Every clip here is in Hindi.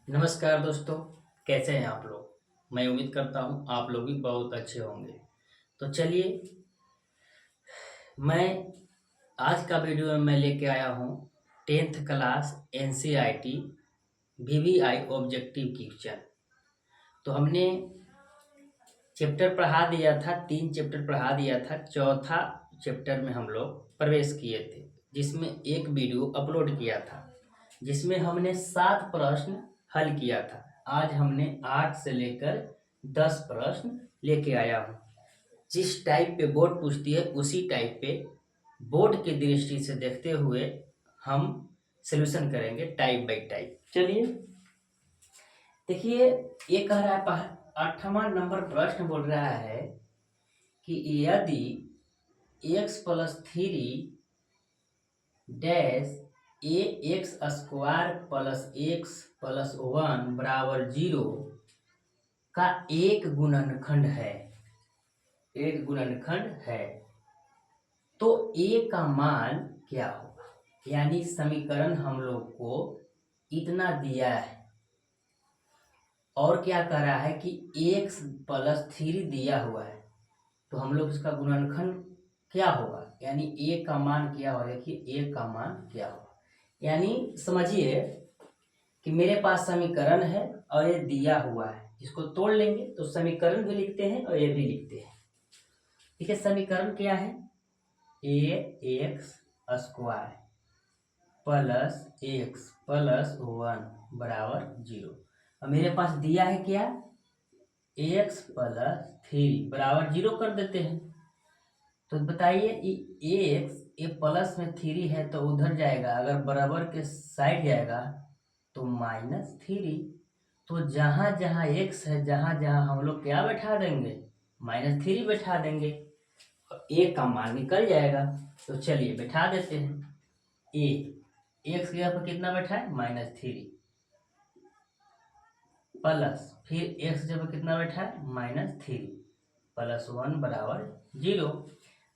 नमस्कार दोस्तों, कैसे हैं आप लोग। मैं उम्मीद करता हूँ आप लोग भी बहुत अच्छे होंगे। तो चलिए, मैं आज का वीडियो में मैं लेके आया हूँ 10th class NCERT VVI objective question. तो हमने चैप्टर पढ़ा दिया था, 3 चैप्टर पढ़ा दिया था। चौथा चैप्टर में हम लोग प्रवेश किए थे, जिसमें एक वीडियो अपलोड किया था, जिसमें हमने 7 प्रश्न हल किया था। आज हमने 8 से लेकर 10 प्रश्न लेके आया हूँ। जिस टाइप पे बोर्ड पूछती है उसी टाइप पे बोर्ड की दृष्टि से देखते हुए हम सॉल्यूशन करेंगे टाइप बाय टाइप। चलिए देखिए, ये कह रहा है 8वां नंबर प्रश्न बोल रहा है कि यदि x+3 dash A X square plus X plus 1 बराबर 0 का एक गुणनखंड है, तो ए का मान क्या होगा। यानी समीकरण हम लोग को इतना दिया है और क्या कह रहा है कि x+3 दिया हुआ है, तो हम लोग इसका गुणनखंड क्या होगा, यानी ए का मान क्या होगा। देखिए ए का मान क्या होगा, यानी समझिए कि मेरे पास समीकरण है और ये दिया हुआ है, इसको तोड़ लेंगे तो समीकरण भी लिखते हैं और ये भी लिखते हैं। ठीक है, समीकरण क्या है, A X square plus X plus 1 बराबर 0। और मेरे पास दिया है क्या, x+3 बराबर 0 कर देते हैं। तो बताइए एक्स ए प्लस में 3 है तो उधर जाएगा, अगर बराबर के साइड जाएगा तो -3। तो जहाँ जहाँ x है, जहाँ जहाँ हम लोग क्या बैठा देंगे, -3 बैठा देंगे और a का मान निकल जाएगा। तो चलिए बैठा देते हैं। a x की जगह पर कितना बैठा है, -3 प्लस फिर x की जगह पर कितना बैठा है, -3 प्लस 1 बराबर 0।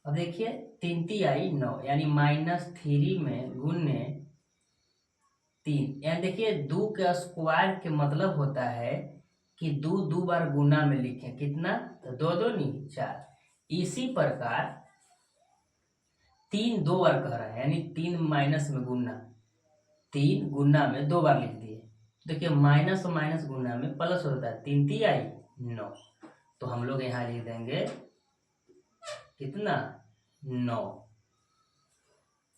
अब देखिए 3 × 3 = 9, यानी -3 में गुने 3, यानी देखिए 2 के स्क्वायर के मतलब होता है कि 2 बार गुना में लिखें, कितना, तो 2 2 नहीं 4। इसी प्रकार 3 2 बार कह रहा है, यानी 3 माइनस में गुना, 3 गुना में 2 बार लिख दिए। देखिए माइनस और माइनस गुना में प्लस होता है, 3 × 3 = 9। तो हम लोग यहाँ लिख देंगे कितना, 9।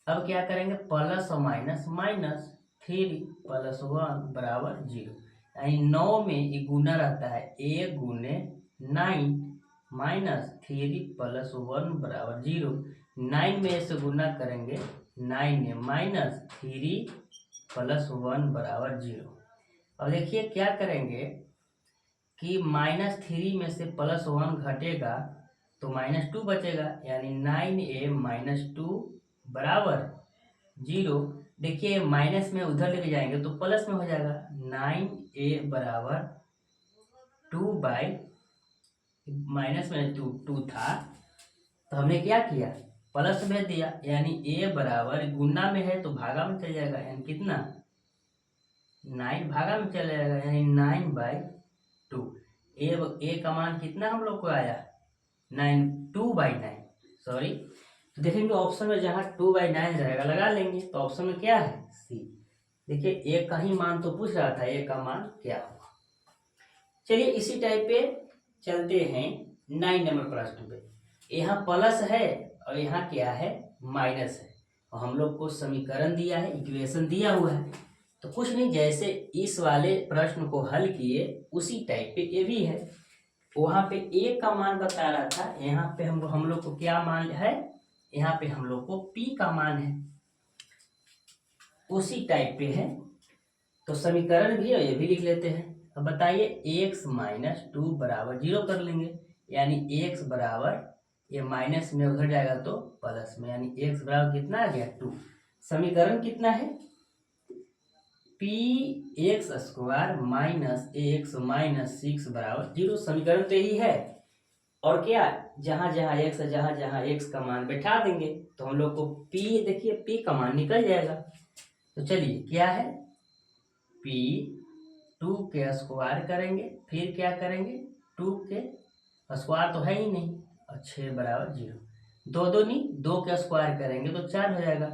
अब क्या करेंगे, प्लस और माइनस, -3 प्लस 1 बराबर 0। यानी 9 में ये गुना रहता है, 1 गुने 9 -3 प्लस 1 बराबर 0। 9 में ऐसे गुना करेंगे, 9 में -3 प्लस 1 बराबर 0। अब देखिए क्या करेंगे कि -3 में से +1 घटेगा तो -2 बचेगा, यानी 9a - 2 बराबर 0। देखिए माइनस में उधर लेके जाएंगे तो प्लस में हो जाएगा, 9a बराबर 2 बाई माइनस में 2 था, तो हमने क्या किया, प्लस में दिया, यानी a बराबर गुना में है तो भागा में चल जाएगा, यानी कितना, 9 भागा में चल जाएगा, यानी 9/2। ए का मान कितना हम लोग को आया, 9, 2/9, सॉरी। तो देखेंगे ऑप्शन में जहाँ 2/9 रहेगा लगा लेंगे, तो ऑप्शन में क्या है, सी। देखिए ए का ही मान तो पूछ रहा था, ए का मान क्या होगा। चलिए इसी टाइप पे चलते हैं 9 नंबर प्रश्न पे। यहाँ प्लस है और यहाँ क्या है, माइनस है, और हम लोग को समीकरण दिया है, इक्वेशन दिया हुआ है। तो कुछ नहीं, जैसे इस वाले प्रश्न को हल किए उसी टाइप पे ये भी है। वहां पे ए का मान बता रहा था, यहाँ पे हम लोग को क्या मान है, यहाँ पे हम लोग को पी का मान है, उसी टाइप पे है। तो समीकरण भी और ये भी लिख लेते हैं। अब बताइए x-2 बराबर 0 कर लेंगे, यानी x बराबर, ये माइनस में उधर जाएगा तो प्लस में, यानी x बराबर कितना आ गया, 2। समीकरण कितना है, px² - 6 बराबर 0। समीकरण तो यही है, और क्या, जहां जहां x है, जहां जहां x का मान बैठा देंगे तो हम लोग को p, देखिए p का मान निकल जाएगा। तो चलिए क्या है, p 2 के स्क्वायर करेंगे, फिर क्या करेंगे 2 के स्क्वायर तो है ही नहीं, और 6 बराबर 0। दो दूनी 2 के स्क्वायर करेंगे तो 4 हो जाएगा,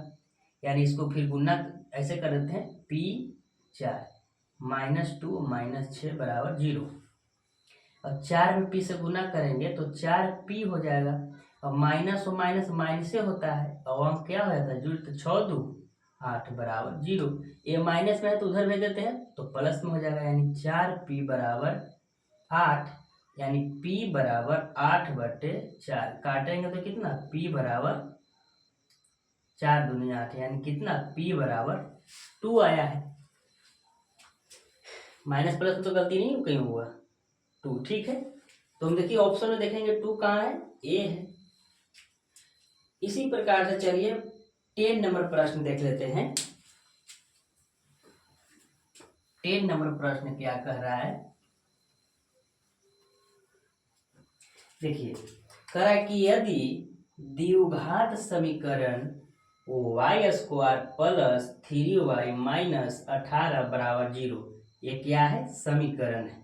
यानी इसको फिर गुना ऐसे कर देते हैं P4 -2 -6 बराबर 0। अब 4 में P से गुना करेंगे तो 4P हो जाएगा। अब माइनस और माइनस माइनस से होता है, और हम क्या हो जाता है जुड़, तो 6 2 8 बराबर 0। ये माइनस में है तो उधर भेज देते हैं तो प्लस में हो जाएगा, यानी 4P बराबर 8, यानी P बराबर 8/4। काटेंगे तो कितना P बराबर 4 दूनी 8, यानी कितना P बराबर 2 आया है। माइनस प्लस में तो गलती नहीं कहीं हुआ, 2 ठीक है। तो हम देखिए ऑप्शन में देखेंगे 2 कहाँ है, ए है। इसी प्रकार से चलिए 10 नंबर प्रश्न देख लेते हैं। 10 नंबर प्रश्न क्या कह रहा है, देखिए कह रहा है कि यदि द्विघात समीकरण y² प्लस 3y माइनस 18 बराबर 0, ये क्या है समीकरण है,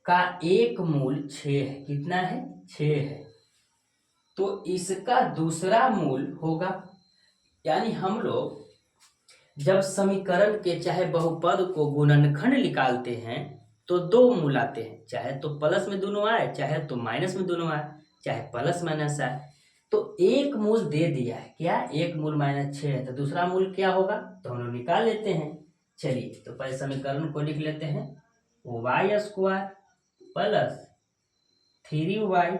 का एक मूल 6 है। कितना है 6 है, तो इसका दूसरा मूल होगा। यानी हम लोग जब समीकरण के चाहे बहुपद को गुणनखंड निकालते हैं तो 2 मूल आते हैं, चाहे तो प्लस में दोनों आए, चाहे तो माइनस में दोनों आए, चाहे प्लस माइनस आए। तो एक मूल दे दिया है, क्या एक मूल -6 है, तो दूसरा मूल क्या होगा तो हम लोग निकाल लेते हैं। चलिए तो पहले समीकरण को लिख लेते हैं, y² प्लस 3y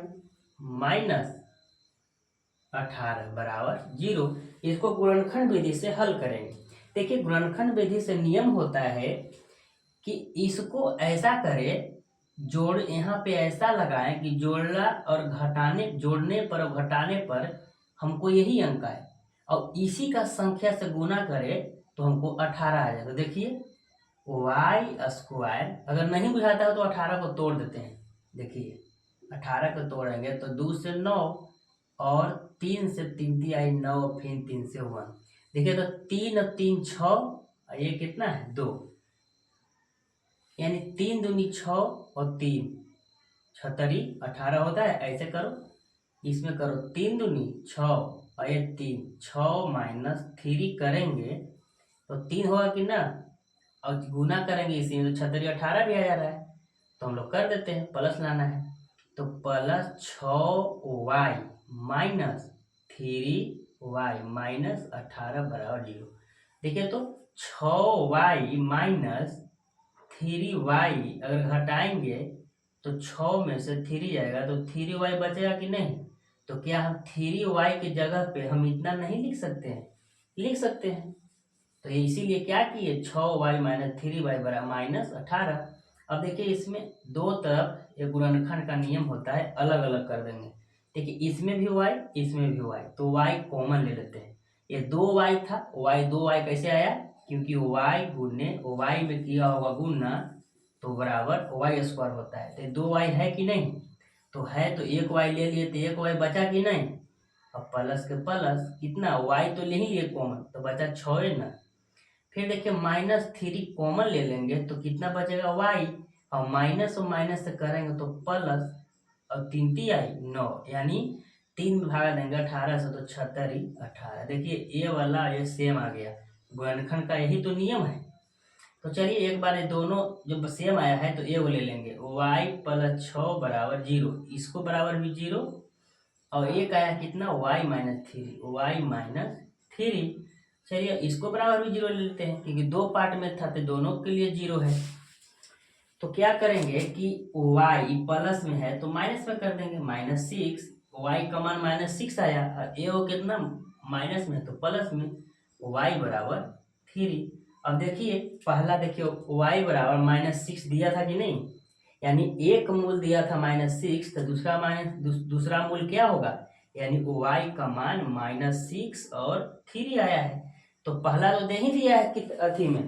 माइनस 18 बराबर 0। इसको गुणनखंड विधि से हल करेंगे। देखिए गुणनखंड विधि से नियम होता है कि इसको ऐसा करें, जोड़ यहाँ पे ऐसा लगाएं कि जोड़ना और घटाने, जोड़ने पर और घटाने पर हमको यही अंक आए, और इसी का संख्या से गुना करें तो हमको 18 आ जाए। तो देखिए y², अगर नहीं बुझाता है तो 18 को तोड़ देते हैं। देखिए 18 को तोड़ेंगे तो 2 से 9 और 3 से 3 × 3 आई 9, फिर 3 से 1। देखिए तो 3 और 3 6, ये कितना है 2, यानी 3 दूनी 6 और 3 छतरी 18 होता है। ऐसे करो, इसमें करो 3 दूनी 6 और ये 3, 6 माइनस 3 करेंगे तो 3 होगा कि ना, और गुना करेंगे इसी में तो छतरी 18 भी आ जा रहा है। तो हम लोग कर देते हैं, प्लस लाना है तो plus 6y minus 3y minus 18 बराबर 0। देखिए तो 6y माइनस 3y अगर घटाएंगे तो 6 में से 3 जाएगा तो 3y बचेगा कि नहीं। तो क्या हम 3y की जगह पे हम इतना नहीं लिख सकते हैं, लिख सकते हैं। तो ये इसीलिए क्या किए 6y माइनस 3y बराबर माइनस 18। अब देखिए इसमें दो तरफ ये गुणनखंड का नियम होता है, अलग अलग कर देंगे। देखिए इसमें भी y, इसमें भी y, तो y कॉमन ले लेते हैं। ये 2y था, y 2y कैसे आया, क्योंकि y गुने y में किया होगा गुना तो बराबर y² होता है। तो 2y है कि नहीं, तो है, तो एक y ले लिए तो एक y बचा कि नहीं। अब प्लस के प्लस कितना y तो ले ही लिए कॉमन, तो बचा 6 है ना। फिर देखिए -3 कॉमन ले लेंगे तो कितना बचेगा y, और माइनस और माइनस से करेंगे तो प्लस, और 3 3 आई 9, यानी 3 भागा देंगे 18 से तो 76 18। देखिए ये वाला ये सेम आ गया, गुणनखंड का यही तो नियम है। तो चलिए एक बार ये दोनों जब सेम आया है तो ये वो ले लेंगे, y प्लस 6 बराबर 0, इसको बराबर भी 0, और एक आया कितना y माइनस 3। चलिए इसको बराबर भी 0 ले लेते हैं, क्योंकि 2 पार्ट में था तो दोनों के लिए 0 है। तो क्या करेंगे कि y प्लस में है तो माइनस में कर देंगे, -6, y का मान -6 आया, और ये वो कितना माइनस में तो प्लस में, y बराबर 3। अब देखिए पहला देखिए y बराबर -6 दिया था कि नहीं, यानी एक मूल दिया था -6, तो दूसरा मूल क्या होगा, यानी y का मान -6 और 3 आया है। तो पहला तो दे ही दिया है अथी में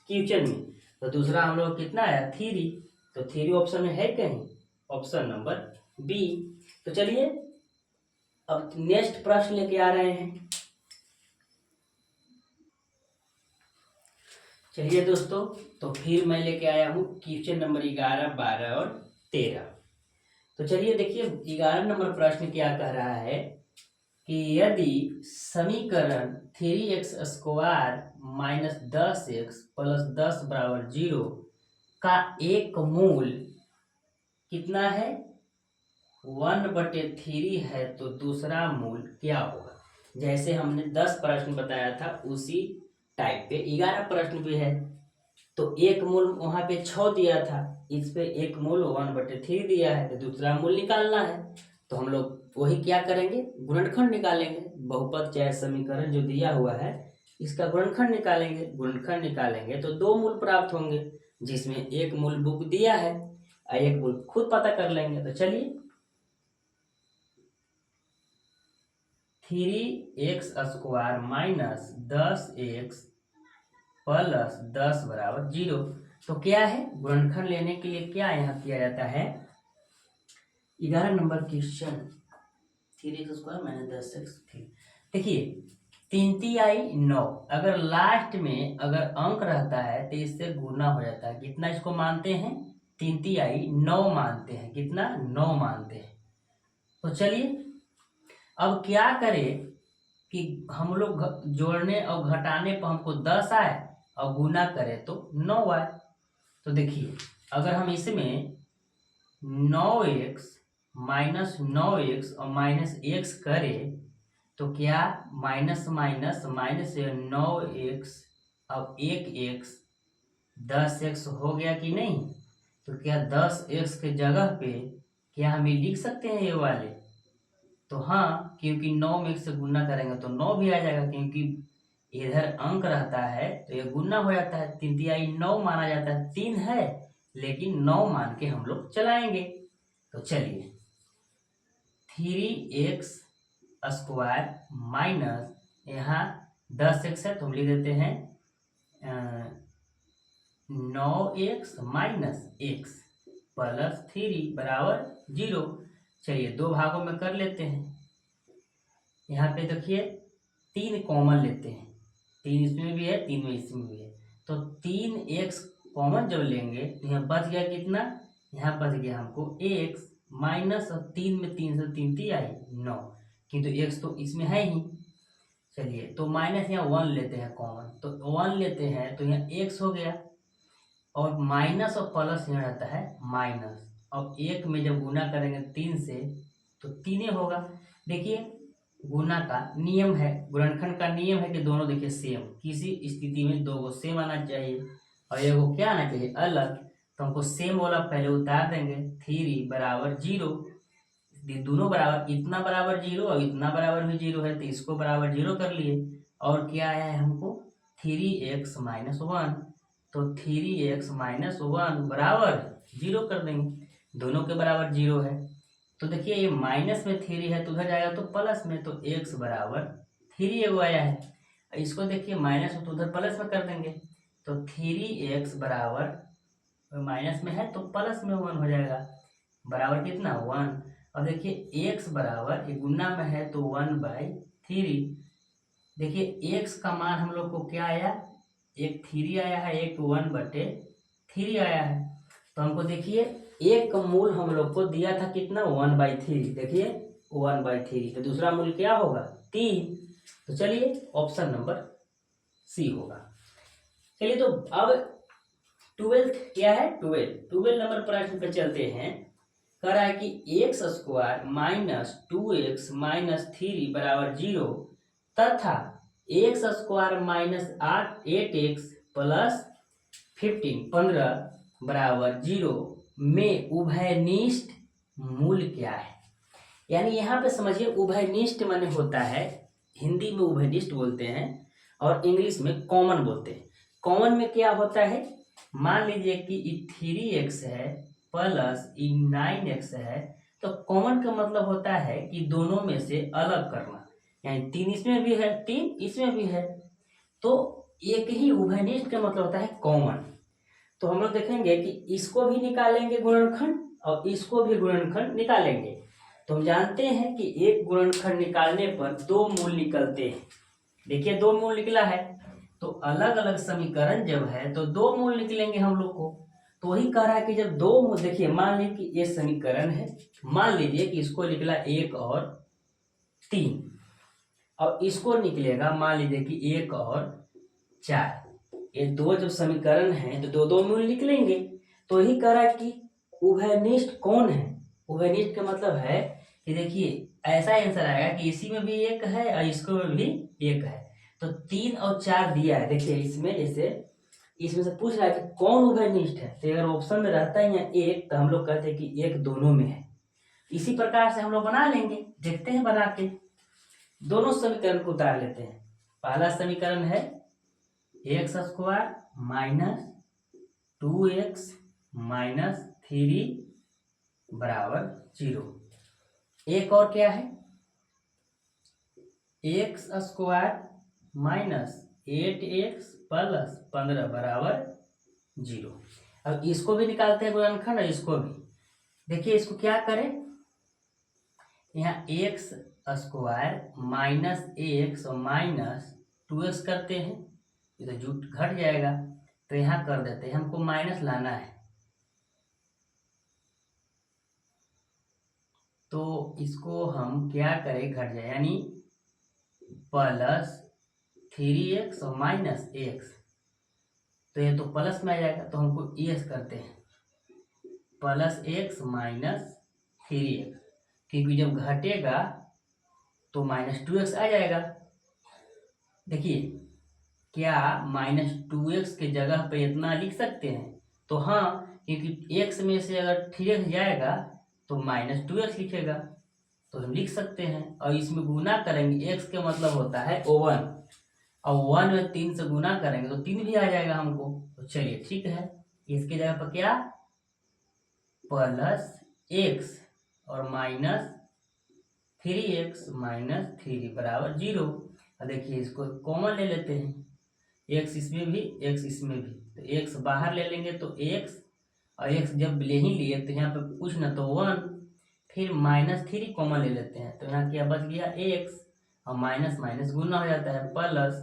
क्वेश्चन में, तो दूसरा हम लोग कितना आया 3, तो 3 ऑप्शन में है कहीं, ऑप्शन नंबर बी। तो चलिए अब नेक्स्ट प्रश्न लेके आ रहे हैं। चलिए दोस्तों, तो फिर मैं लेके आया हूँ क्वेश्चन नंबर 11, 12 और 13। तो चलिए देखिए 11 नंबर प्रश्न क्या कह रहा है कि यदि समीकरण 3x² माइनस 10x प्लस 10 बराबर 0 का एक मूल कितना है 1/3 है तो दूसरा मूल क्या होगा। जैसे हमने 10 प्रश्न बताया था उसी टाइप पे 11 प्रश्न भी है। तो एक मूल वहां पे 6 दिया था, इस पे एक मूल 1/3 दिया है, तो दूसरा मूल निकालना है। तो हम लोग वही क्या करेंगे, गुणनखंड निकालेंगे। बहुपद चाहे समीकरण जो दिया हुआ है इसका गुणनखंड निकालेंगे। गुणनखंड निकालेंगे तो 2 मूल प्राप्त होंगे, जिसमें एक मूल बुक दिया है और एक मूल खुद पता कर लेंगे। तो चलिए 3x² माइनस 10x प्लस 10 बराबर 0। तो क्या है, गुणनखंड लेने के लिए क्या यहाँ किया जाता है, 11 number question 3x² minus 10x। देखिए 3×3 9, अगर लास्ट में अगर अंक रहता है तो इससे गुना हो जाता है। कितना इसको मानते हैं, 3×3 9 मानते हैं। कितना, 9 मानते हैं। तो चलिए अब क्या करें कि हम लोग जोड़ने और घटाने पर हमको 10 आए और गुना करें तो 9 आए। तो देखिए अगर हम इसमें 9x माइनस 9x और माइनस x करें तो क्या माइनस माइनस माइनस 9x अब 1x 10x हो गया कि नहीं। तो क्या 10x के जगह पे क्या हम ये लिख सकते हैं ये वाले। तो हाँ, क्योंकि 9 में से गुना करेंगे तो 9 भी आ जाएगा, क्योंकि इधर अंक रहता है तो ये गुना हो जाता है। 3×3 9 माना जाता है, 3 है लेकिन 9 मान के हम लोग चलाएंगे। तो चलिए 3x² माइनस यहाँ 10x है तो हम लिख देते हैं 9x माइनस x प्लस 3 बराबर 0। चलिए 2 भागों में कर लेते हैं। यहाँ पे देखिए 3 कॉमन लेते हैं, 3 इसमें भी है 3 में इसमें भी है। तो 3x कॉमन जब लेंगे तो यहाँ बच गया कितना, यहाँ बच गया हमको x माइनस 3 में 3 से 3 3 आई 9, किंतु x तो इसमें है ही। चलिए तो माइनस यहाँ 1 लेते हैं कॉमन, तो 1 लेते हैं तो यहाँ x हो गया, और माइनस और प्लस यहाँ रहता है माइनस। अब एक में जब गुना करेंगे 3 से तो 3 होगा। देखिए गुना का नियम है, गुणनखंड का नियम है कि दोनों देखिए सेम, किसी स्थिति में दो को सेम आना चाहिए और एक को क्या आना चाहिए, अलग। तो हमको सेम वाला पहले उतार देंगे, 3 बराबर 0, दोनों बराबर, इतना बराबर 0 और इतना बराबर भी 0 है तो इसको बराबर 0 कर लिए। और क्या आया है हमको 3x माइनस 1, तो 3x माइनस 1 बराबर 0 कर देंगे, दोनों के बराबर 0 है। तो देखिए ये माइनस में 3 है तो उधर जाएगा तो प्लस में, तो x बराबर 3 एगो आया है। इसको देखिए माइनस में तो उधर प्लस में कर देंगे, तो 3x बराबर माइनस में है तो प्लस में 1 हो जाएगा, बराबर कितना 1। और देखिए x बराबर ये गुना में है तो 1/3। देखिए x का मान हम लोग को क्या आया, एक 3 आया है, एक 1/3 आया है। तो हमको देखिए एक मूल हम लोग को दिया था कितना 1/3, देखिए 1/3, तो दूसरा मूल क्या होगा 3। तो चलिए ऑप्शन नंबर सी होगा। चलिए तो अब 12th क्या है, 12 नंबर प्रश्न पे चलते हैं। कह रहा है कि x² माइनस 2x माइनस 3 बराबर 0 तथा x² माइनस 8x प्लस 15 बराबर 0 में उभयनिष्ठ मूल क्या है। यानी यहाँ पे समझिए उभयनिष्ठ माने होता है, हिंदी में उभयनिष्ठ बोलते हैं और इंग्लिश में कॉमन बोलते हैं। कॉमन में क्या होता है, मान लीजिए कि 3x है प्लस 9x है, तो कॉमन का मतलब होता है कि दोनों में से अलग करना, यानी 3 इसमें भी है 3 इसमें भी है, तो एक ही उभयनिष्ठ का मतलब होता है कॉमन। तो हम लोग देखेंगे कि इसको भी निकालेंगे गुणनखंड और इसको भी गुणनखंड निकालेंगे। तो हम जानते हैं कि एक गुणनखंड निकालने पर 2 मूल निकलते हैं। देखिए 2 मूल निकला है, तो अलग अलग समीकरण जब है तो दो मूल निकलेंगे हम लोग को। तो वही कह रहा है कि जब दो मूल, देखिए मान लीजिए कि ये समीकरण है, मान लीजिए कि इसको निकला 1 और 3 और इसको निकलेगा मान लीजिए कि 1 और 4। ये दो जब समीकरण हैं तो दो दो मूल निकलेंगे। तो यही कह रहा है कि उभयनिष्ठ कौन है। उभयनिष्ठ का मतलब है कि देखिए ऐसा आंसर आएगा कि इसी में भी 1 है और इसको में भी 1 है। तो 3 और 4 दिया है, देखिए इसमें जैसे इसमें से पूछ रहा है कि कौन उभयनिष्ठ है। तो अगर ऑप्शन में रहता है या 1 तो हम लोग कहते हैं कि 1 दोनों में है। इसी प्रकार से हम लोग बना लेंगे, देखते हैं बना के। दोनों समीकरण को उतार लेते हैं। पहला समीकरण है x square minus 2x minus 3 बराबर 0। एक और क्या है, x square minus 8x plus 15 बराबर 0। अब इसको भी निकालते हैं गुणनखंड और इसको भी। देखिए इसको क्या करें, यहाँ एक्स स्क्वायर माइनस एक्स और माइनस 2x करते हैं, ये तो जुट घट जाएगा। तो यहाँ कर देते हैं, हमको माइनस लाना है। तो इसको हम क्या करें, घट जाए, यानी प्लस 3x और माइनस x। तो ये तो प्लस में आ जाएगा, तो हमको एस करते हैं प्लस x माइनस 3x, क्योंकि जब घटेगा तो माइनस 2x आ जाएगा। देखिए क्या माइनस 2x के जगह पे इतना लिख सकते हैं, तो हाँ, क्योंकि x में से अगर 3x जाएगा तो माइनस 2x लिखेगा, तो हम लिख सकते हैं। और इसमें गुना करेंगे, x का मतलब होता है 1 और 1 में 3 से गुना करेंगे तो 3 भी आ जाएगा हमको। तो चलिए ठीक है, इसकी जगह पर क्या प्लस x और माइनस 3x माइनस 3 बराबर 0। और देखिए इसको कॉमन ले लेते हैं, x इसमें भी x इसमें भी, तो x बाहर ले लेंगे तो x, और x जब ले ही लिए तो यहाँ पे कुछ ना तो 1, फिर माइनस 3 कॉमन ले लेते हैं, तो यहाँ क्या बच गया x, और माइनस माइनस गुना हो जाता है प्लस,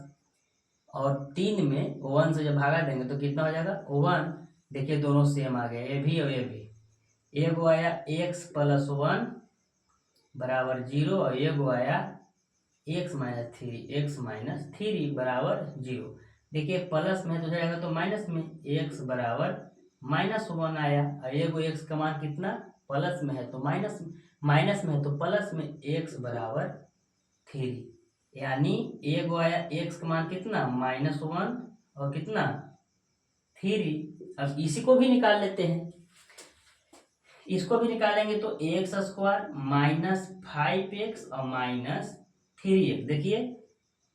और 3 में 1 से जब भागा देंगे तो कितना हो जाएगा 1। देखिए दोनों सेम आ गए, ये भी और ये भी। एगो आया x प्लस 1 बराबर 0 और एगो आया x माइनस 3 बराबर 0। देखिए प्लस में तो जाएगा तो माइनस में, x बराबर माइनस 1 आया, और एगो x का मान कितना प्लस में है तो माइनस में है तो प्लस में, x बराबर 3, यानी एगो आया x का मान कितना -1 और कितना 3। अब इसी को भी निकाल लेते हैं, इसको भी निकालेंगे तो एक्स स्क्वायर माइनस 5x और माइनस 3x। देखिए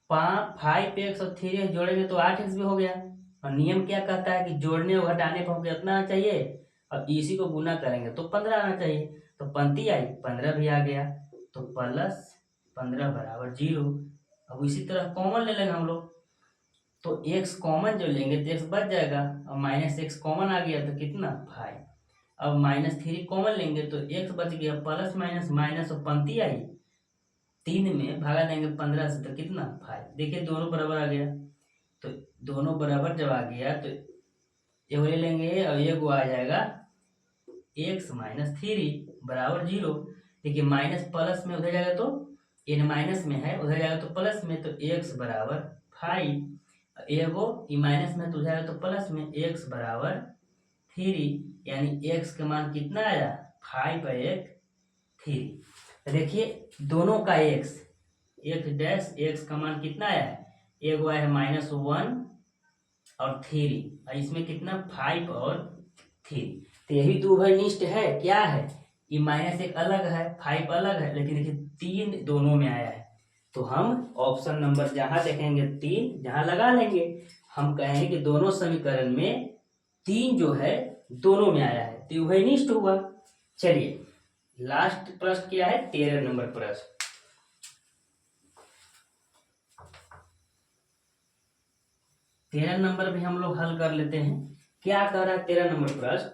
5x और 3x जोड़ेंगे तो 8x भी हो गया, और नियम क्या कहता है कि जोड़ने और घटाने पर हमको कितना आना चाहिए, और इसी को गुना करेंगे तो 15 आना चाहिए। तो पंक्ति आई 15 भी आ गया, तो प्लस 15 बराबर 0। अब इसी तरह कॉमन ले लेंगे हम लोग, तो x कॉमन जो लेंगे तो x बच जाएगा, और माइनस x कॉमन आ गया तो कितना 5। अब माइनस 3 कॉमन लेंगे तो x बच गया, प्लस माइनस माइनस और पंक्ति आई, 3 में भागा देंगे 15 से तो कितना 5। देखिए दोनों बराबर आ गया, तो दोनों बराबर जब आ गया तो एगो ले लेंगे और एगो आ जाएगा x माइनस 3 बराबर 0। देखिए माइनस प्लस में उधर जाएगा तो n माइनस में है, उधर जाएगा तो प्लस में, तो x बराबर 5। एगो ई माइनस में तो जाएगा तो प्लस में, x बराबर 3, यानी x का मान कितना आया 5 और 1 3। देखिए दोनों का x डैश x का मान कितना आया है, एगो आया है -1 और 3, और इसमें कितना 5 और 3। तो यही तो उभयनिष्ठ है, क्या है, ये माइनस 1 अलग है 5 अलग है, लेकिन देखिए 3 दोनों में आया है। तो हम ऑप्शन नंबर जहां देखेंगे 3 जहां लगा लेंगे, हम कहेंगे कि दोनों समीकरण में 3 जो है दोनों में आया है, तो उभयनिष्ठ हुआ। चलिए लास्ट प्रश्न क्या है, 13 नंबर प्रश्न। 13 नंबर भी हम लोग हल कर लेते हैं। क्या कह रहा है 13 नंबर प्रश्न,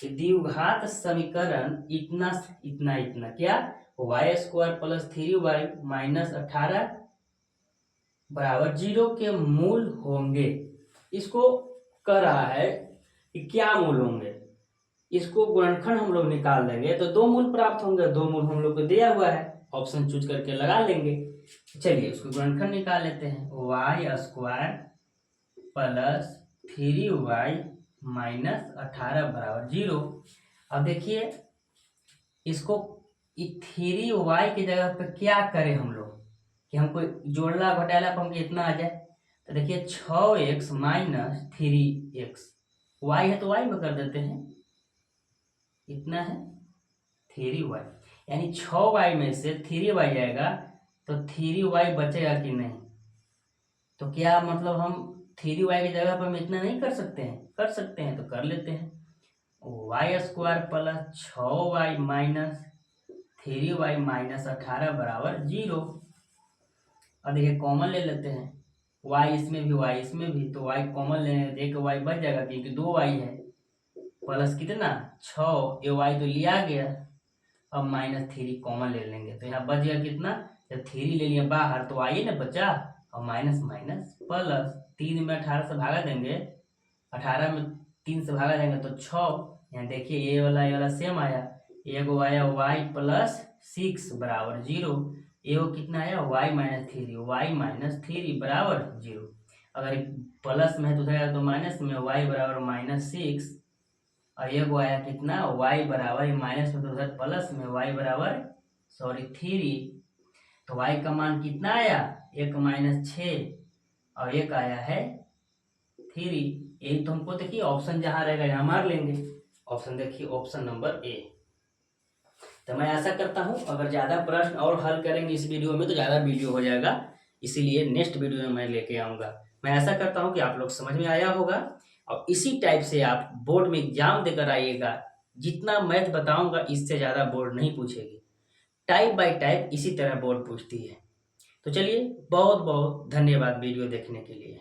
द्विघात समीकरण इतना इतना इतना क्या y² + 3y - 18 बराबर 0 के मूल होंगे। इसको कह रहा है कि क्या मूल होंगे, इसको गुणनखंड हम लोग निकाल देंगे तो 2 मूल प्राप्त होंगे। 2 मूल हम लोग को दिया हुआ है, ऑप्शन चूज करके लगा लेंगे। चलिए उसको गुणनखंड निकाल लेते हैं। y² प्लस 3y माइनस 18 बराबर 0। अब देखिए इसको 3y की जगह पे क्या करें हम लोग कि हमको जोड़ना घटाना पर हमको इतना आ जाए। तो देखिए 6x माइनस 3x, y है तो y में कर देते हैं, इतना है 3y, यानी 6y में से 3y जाएगा तो 3y बचेगा कि नहीं। तो क्या मतलब हम 3y की जगह पर हम इतना नहीं कर सकते हैं, कर सकते हैं, तो कर लेते हैं। y² plus 6y minus 3y minus 18 बराबर 0। अब देखिए कॉमन ले लेते हैं, y इसमें भी y इसमें भी, तो y कॉमन लेने एक y बच जाएगा क्योंकि 2y है, प्लस कितना 6, ये y तो लिया गया। अब माइनस 3 कॉमन ले लेंगे तो यहाँ बच गया कितना, जब 3 ले लिया बाहर तो y ना बचा, और माइनस माइनस प्लस 3 में 18 से भागा देंगे, 18 में 3 से भागा देंगे तो 6। यहाँ देखिए ये वाला सेम आया, एगो आया y प्लस 6 बराबर 0, एगो कितना आया y माइनस 3 बराबर 0। अगर प्लस में है तो उधर तो माइनस में, y बराबर माइनस 6, और एगो आया कितना y बराबर माइनस में तो उधर प्लस में, y बराबर 3। तो y का मान कितना आया, 1 माइनस 6, और एक आया है 3। यही तो हमको देखिए ऑप्शन जहां रहेगा यहाँ मार लेंगे। ऑप्शन देखिए ऑप्शन नंबर ए। तो मैं ऐसा करता हूं अगर ज्यादा प्रश्न और हल करेंगे इस वीडियो में तो ज्यादा वीडियो हो जाएगा, इसीलिए नेक्स्ट वीडियो में मैं लेके आऊंगा। मैं ऐसा करता हूं कि आप लोग समझ में आया होगा, और इसी टाइप से आप बोर्ड में एग्जाम देकर आइएगा। जितना मैथ बताऊंगा इससे ज्यादा बोर्ड नहीं पूछेगी, टाइप बाय टाइप इसी तरह बोर्ड पूछती है। तो चलिए बहुत बहुत धन्यवाद वीडियो देखने के लिए।